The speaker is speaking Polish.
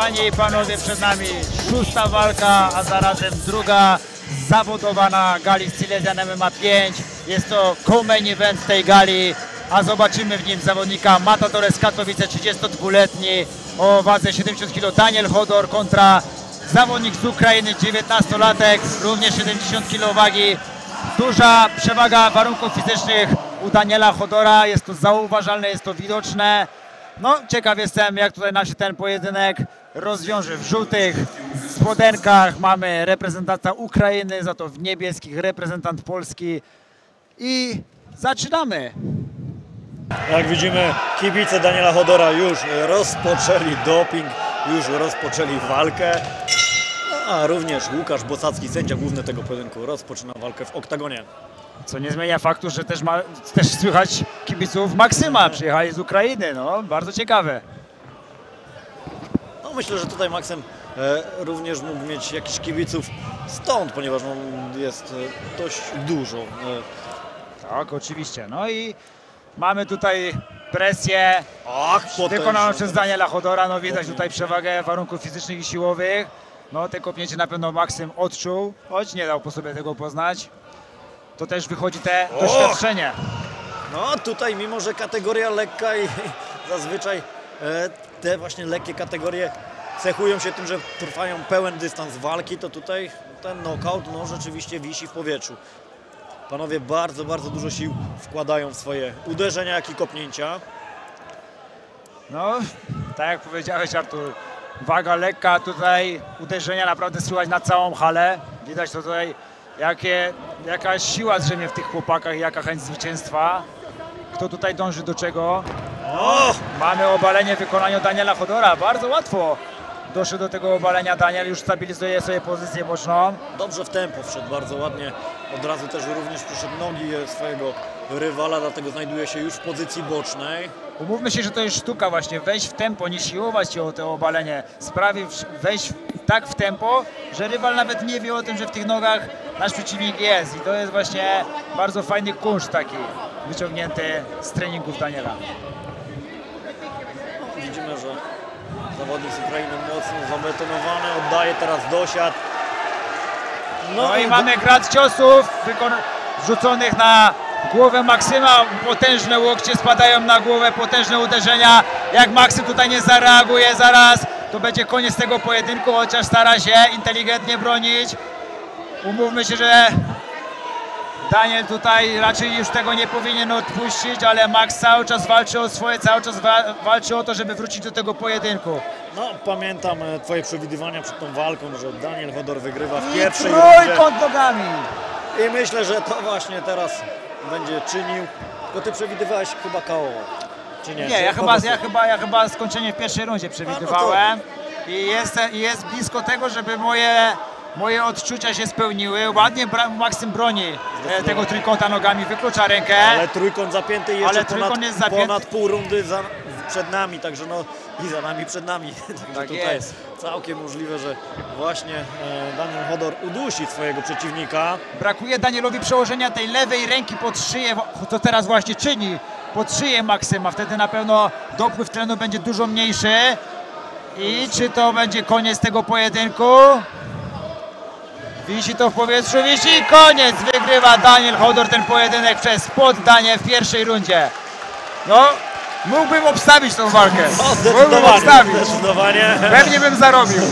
Panie i panowie, przed nami szósta walka, a zarazem druga zawodowa na gali Silesia MMA 5. Jest to co-main event tej gali, a zobaczymy w nim zawodnika Matador z Katowice, 32-letni o wadze 70 kg, Daniel Hodor kontra zawodnik z Ukrainy, 19-latek, również 70 kg wagi. Duża przewaga warunków fizycznych u Daniela Hodora, jest to zauważalne, jest to widoczne. No, ciekaw jestem, jak tutaj nam się ten pojedynek rozwiąże. W żółtych spodenkach mamy reprezentanta Ukrainy, za to w niebieskich reprezentant Polski. I zaczynamy! Jak widzimy, kibice Daniela Hodora już rozpoczęli doping, już rozpoczęli walkę. No, a również Łukasz Bosacki, sędzia główny tego pojedynku, rozpoczyna walkę w oktagonie. Co nie zmienia faktu, że też słychać kibiców Maksyma, przyjechali z Ukrainy, no, bardzo ciekawe. No, myślę, że tutaj Maksym również mógł mieć jakichś kibiców stąd, ponieważ jest dość dużo. Tak, oczywiście. No i mamy tutaj presję wykonaną przez Daniela Hodora. No, widać tutaj przewagę warunków fizycznych i siłowych. No, te kopnięcie na pewno Maksym odczuł, choć nie dał po sobie tego poznać. To też wychodzi te doświadczenie. No tutaj, mimo że kategoria lekka i zazwyczaj te właśnie lekkie kategorie cechują się tym, że trwają pełen dystans walki, to tutaj ten knockout no, rzeczywiście wisi w powietrzu. Panowie bardzo, bardzo dużo sił wkładają w swoje uderzenia, jak i kopnięcia. No, tak jak powiedziałeś, Artur, waga lekka, tutaj uderzenia naprawdę słychać na całą halę. Widać to tutaj, jaka siła drzemie w tych chłopakach i jaka chęć zwycięstwa. Kto tutaj dąży do czego? Mamy obalenie w wykonaniu Daniela Hodora, bardzo łatwo doszedł do tego obalenia. Daniel już stabilizuje sobie pozycję boczną. Dobrze w tempo wszedł, bardzo ładnie. Od razu też również przyszedł nogi swojego rywala, dlatego znajduje się już w pozycji bocznej. Umówmy się, że to jest sztuka właśnie, wejść w tempo, nie siłować się o to obalenie. Sprawi wejść tak w tempo, że rywal nawet nie wie o tym, że w tych nogach nasz przeciwnik jest. I to jest właśnie bardzo fajny kunszt taki wyciągnięty z treningów Daniela. Widzimy, że zawodnik z Ukrainy mocno zabetonowany, oddaje teraz dosiad. No i mamy grad ciosów wrzuconych na głowę Maksyma. Potężne łokcie spadają na głowę, potężne uderzenia. Jak Maksym tutaj nie zareaguje zaraz, to będzie koniec tego pojedynku, chociaż stara się inteligentnie bronić. Umówmy się, że Daniel tutaj raczej już tego nie powinien odpuścić, ale Max cały czas walczy o swoje, cały czas walczy o to, żeby wrócić do tego pojedynku. No, pamiętam twoje przewidywania przed tą walką, że Daniel Hodor wygrywa w pierwszej rundzie. Trójkąt nogami! I myślę, że to właśnie teraz będzie czynił. Tylko ty przewidywałeś chyba KO, czy nie? Nie, ja chyba skończenie w pierwszej rundzie przewidywałem. I jest blisko tego, żeby moje odczucia się spełniły. Ładnie Maksym broni tego trójkąta nogami, wyklucza rękę. Ale trójkąt zapięty i jeszcze ponad pół rundy przed nami, także no i za nami, przed nami. Także tak tutaj jest. Całkiem możliwe, że właśnie Daniel Hodor udusi swojego przeciwnika. Brakuje Danielowi przełożenia tej lewej ręki pod szyję, to teraz właśnie czyni, pod szyję Maksyma. Wtedy na pewno dopływ tlenu będzie dużo mniejszy. I czy to będzie koniec tego pojedynku? Wisi to w powietrzu, wisi i koniec! Wygrywa Daniel Hodor ten pojedynek przez poddanie w pierwszej rundzie. No, mógłbym obstawić tą walkę. No, zdecydowanie. Pewnie bym zarobił.